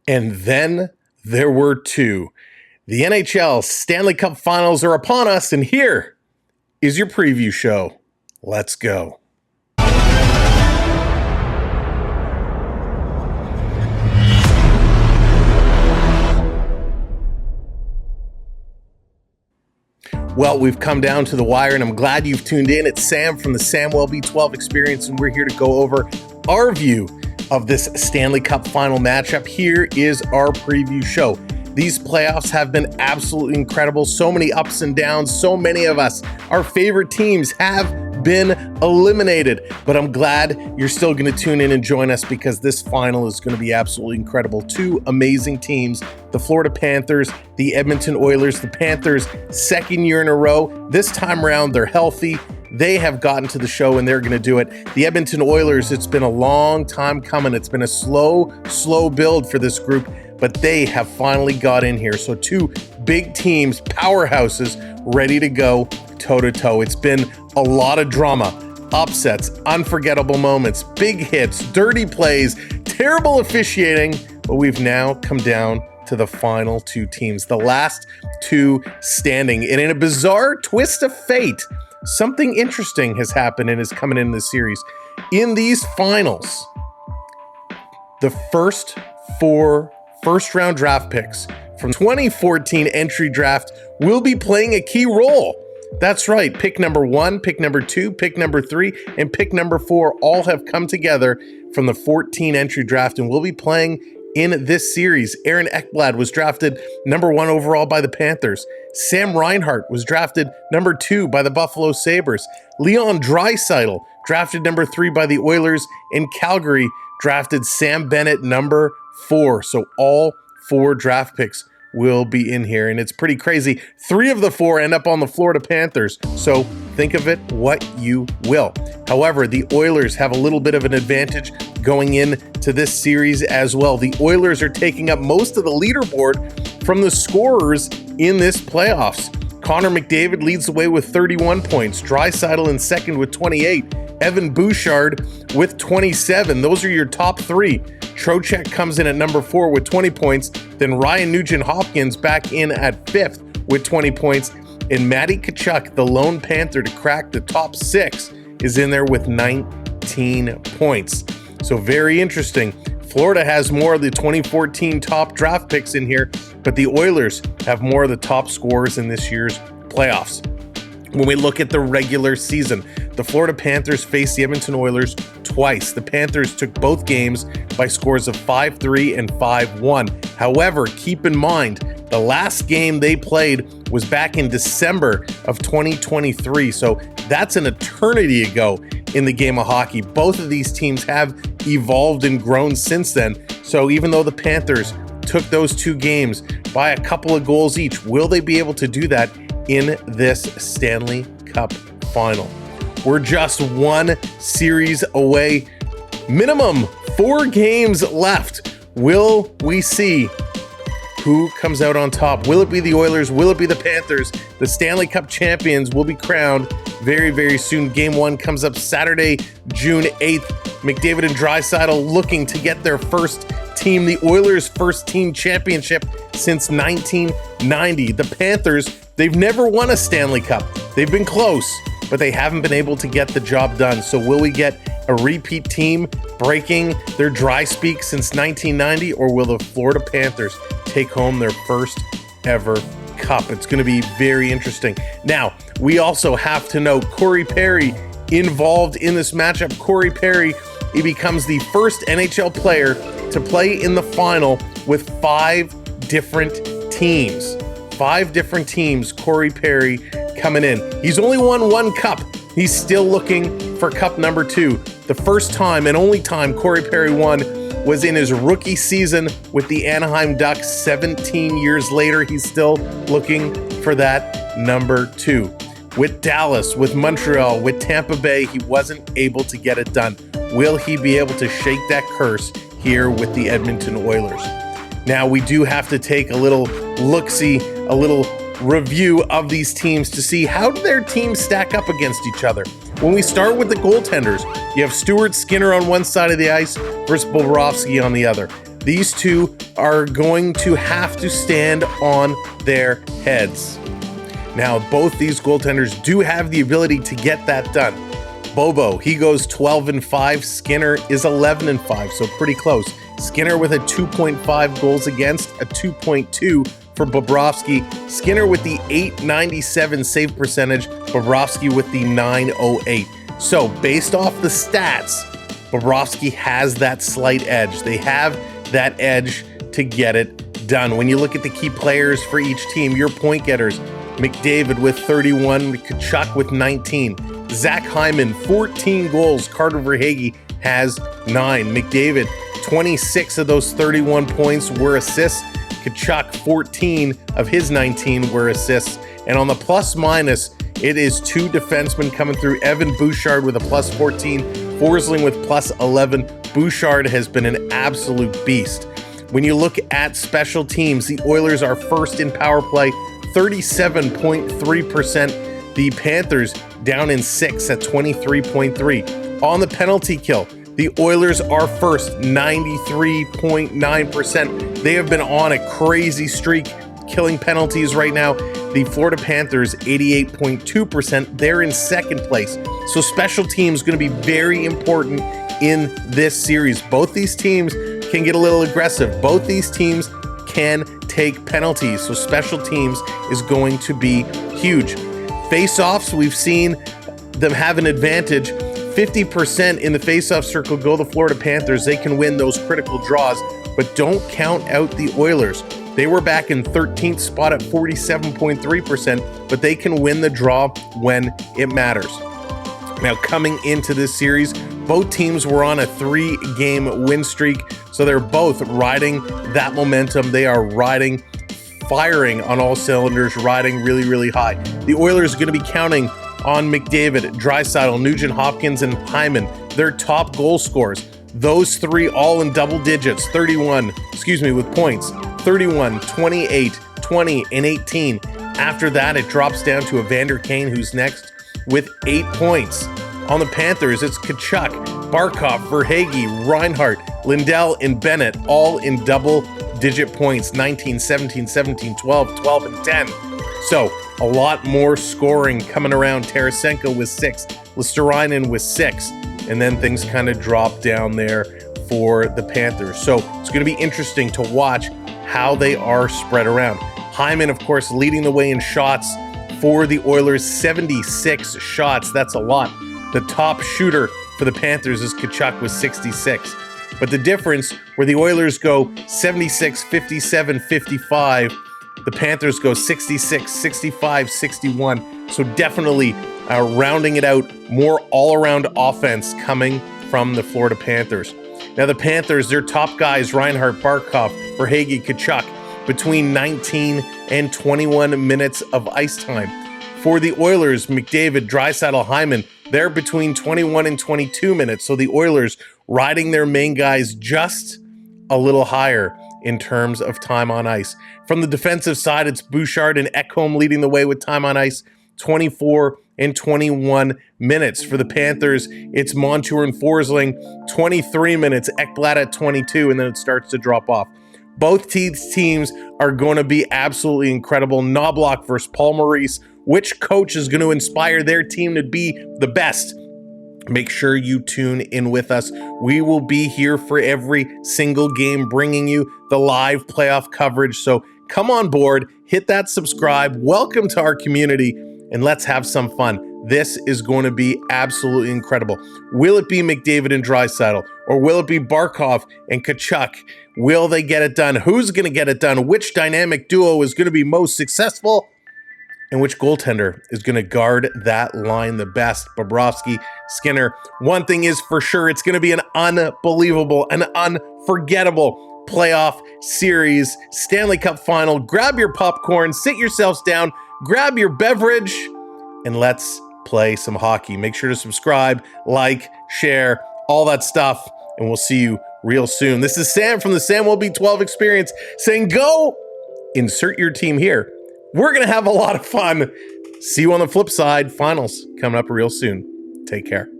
And then there were two. The NHL Stanley Cup Finals are upon us, and here is your preview show. Let's go. Well, we've come down to the wire, and I'm glad you've tuned in. It's Sam from the Samwell B12 Experience, and we're here to go over our view of this Stanley Cup Final matchup. Here is our preview show. These playoffs have been absolutely incredible. So many ups and downs. So many of us, our favorite teams, have been eliminated. But I'm glad you're still going to tune in and join us because this final is going to be absolutely incredible. Two amazing teams, the Florida Panthers, the Edmonton Oilers. The Panthers, second year in a row. This time around, they're healthy. They have gotten to the show and they're going to do it. The Edmonton Oilers, it's been a long time coming. It's been a slow build for this group, but they have finally got in here. So two big teams, powerhouses, ready to go toe-to-toe. It's been a lot of drama, upsets, unforgettable moments, big hits, dirty plays, terrible officiating, but we've now come down to the final two teams, the last two standing. And in a bizarre twist of fate, something interesting has happened and is coming in this series. In these finals, the first four first-round draft picks from 2014 entry draft will be playing a key role. That's right. Pick number 1, pick number 2, pick number 3, and pick number 4 all have come together from the 14 entry draft and will be playing in this series. Aaron Ekblad was drafted number 1 overall by the Panthers. Sam Reinhart was drafted number 2 by the Buffalo Sabres. Leon Draisaitl drafted number 3 by the Oilers, and Calgary drafted Sam Bennett number 4. So all 4 draft picks will be in here, and it's pretty crazy. 3 of the 4 end up on the Florida Panthers, so think of it what you will. However, the Oilers have a little bit of an advantage going into this series as well. The Oilers are taking up most of the leaderboard from the scorers in this playoffs. Connor McDavid leads the way with 31 points. Draisaitl in second with 28. Evan Bouchard with 27. Those are your top 3. Trocheck comes in at number 4 with 20 points. Then Ryan Nugent-Hopkins back in at 5th with 20 points. And Matty Tkachuk, the lone Panther to crack the top 6, is in there with 19 points. So very interesting. Florida has more of the 2014 top draft picks in here, but the Oilers have more of the top scorers in this year's playoffs. When we look at the regular season, the Florida Panthers faced the Edmonton Oilers twice. The Panthers took both games by scores of 5-3 and 5-1. However, keep in mind, the last game they played was back in December of 2023. So that's an eternity ago in the game of hockey. Both of these teams have evolved and grown since then. So even though the Panthers took those 2 games by a couple of goals each, will they be able to do that in this Stanley Cup Final? We're just 1 series away. Minimum 4 games left. Will we see who comes out on top? Will it be the Oilers? Will it be the Panthers? The Stanley Cup champions will be crowned very, very soon. Game 1 comes up Saturday, June 8th. McDavid and Draisaitl looking to get their first team, the Oilers' first team championship since 1990. The Panthers, they've never won a Stanley Cup. They've been close, but they haven't been able to get the job done. So will we get a repeat team breaking their dry speak since 1990, or will the Florida Panthers take home their first ever cup? It's going to be very interesting. Now, we also have to know Corey Perry involved in this matchup. Corey Perry, he becomes the first NHL player to play in the final with 5 different teams. 5 different teams, Corey Perry coming in. He's only won 1 cup. He's still looking for cup number 2. The first time and only time Corey Perry won was in his rookie season with the Anaheim Ducks 17 years later. He's still looking for that number 2. With Dallas, with Montreal, with Tampa Bay, he wasn't able to get it done. Will he be able to shake that curse here with the Edmonton Oilers? Now, we do have to take a little look-see, a little review of these teams to see how do their teams stack up against each other. When we start with the goaltenders, you have Stuart Skinner on one side of the ice versus Bobrovsky on the other. These two are going to have to stand on their heads. Now, both these goaltenders do have the ability to get that done. Bobo, he goes 12-5. Skinner is 11-5, so pretty close. Skinner with a 2.5 goals against, a 2.2 for Bobrovsky. Skinner with the .897 save percentage, Bobrovsky with the .908. So based off the stats, Bobrovsky has that slight edge. They have that edge to get it done. When you look at the key players for each team, your point getters, McDavid with 31, Tkachuk with 19. Zach Hyman, 14 goals. Carter Verhaeghe has 9. McDavid, 26 of those 31 points were assists. Tkachuk, 14 of his 19 were assists. And on the plus minus, it is two defensemen coming through. Evan Bouchard with a plus 14, Forsling with plus 11. Bouchard has been an absolute beast. When you look at special teams, the Oilers are first in power play, 37.3%. The Panthers down in 6th at 23.3%. On the penalty kill, the Oilers are first, 93.9%. They have been on a crazy streak killing penalties right now. The Florida Panthers, 88.2%. They're in second place. So special teams going to be very important in this series. Both these teams can get a little aggressive. Both these teams can take penalties. So special teams is going to be huge. Face-offs, we've seen them have an advantage. 50% in the face-off circle go the Florida Panthers. They can win those critical draws, but don't count out the Oilers. They were back in 13th spot at 47.3%, but they can win the draw when it matters. Now, coming into this series, both teams were on a 3-game win streak, so they're both riding that momentum. They are firing on all cylinders, riding really, really high. The Oilers are going to be counting on McDavid, Draisaitl, Nugent Hopkins, and Hyman, their top goal scorers. Those three all in double digits, with points. 31, 28, 20, and 18. After that, it drops down to Evander Kane, who's next, with 8 points. On the Panthers, it's Tkachuk, Barkov, Verhaeghe, Reinhart, Lindell, and Bennett, all in double-digit points, 19, 17, 17, 12, 12, and 10. So, a lot more scoring coming around. Tarasenko with 6, Listerainen with 6, and then things kind of drop down there for the Panthers. So, it's going to be interesting to watch how they are spread around. Hyman, of course, leading the way in shots for the Oilers, 76 shots. That's a lot. The top shooter for the Panthers is Tkachuk with 66. But the difference, where the Oilers go 76, 57, 55, the Panthers go 66, 65, 61. So definitely rounding it out, more all-around offense coming from the Florida Panthers. Now the Panthers, their top guys, Reinhart, Barkov, Verhaeghe, Tkachuk, between 19 and 21 minutes of ice time. For the Oilers, McDavid, Draisaitl, Hyman, they're between 21 and 22 minutes. So the Oilers riding their main guys just a little higher in terms of time on ice. From the defensive side, it's Bouchard and Ekholm leading the way with time on ice, 24 and 21 minutes. For the Panthers, it's Montour and Forsling, 23 minutes, Ekblad at 22, and then it starts to drop off. Both teams are going to be absolutely incredible. Knoblauch versus Paul Maurice. Which coach is going to inspire their team to be the best? Make sure you tune in with us. We will be here for every single game, bringing you the live playoff coverage. So come on board, hit that subscribe. Welcome to our community, and let's have some fun. This is going to be absolutely incredible. Will it be McDavid and Draisaitl, or will it be Barkov and Tkachuk? Will they get it done? Who's going to get it done? Which dynamic duo is going to be most successful? And which goaltender is going to guard that line the best? Bobrovsky, Skinner. One thing is for sure, it's going to be an unbelievable, an unforgettable playoff series, Stanley Cup final. Grab your popcorn, sit yourselves down, grab your beverage, and let's play some hockey. Make sure to subscribe, like, share, all that stuff, and we'll see you real soon. This is Sam from the Sam Welby 12 Experience saying go, insert your team here. We're going to have a lot of fun. See you on the flip side. Finals coming up real soon. Take care.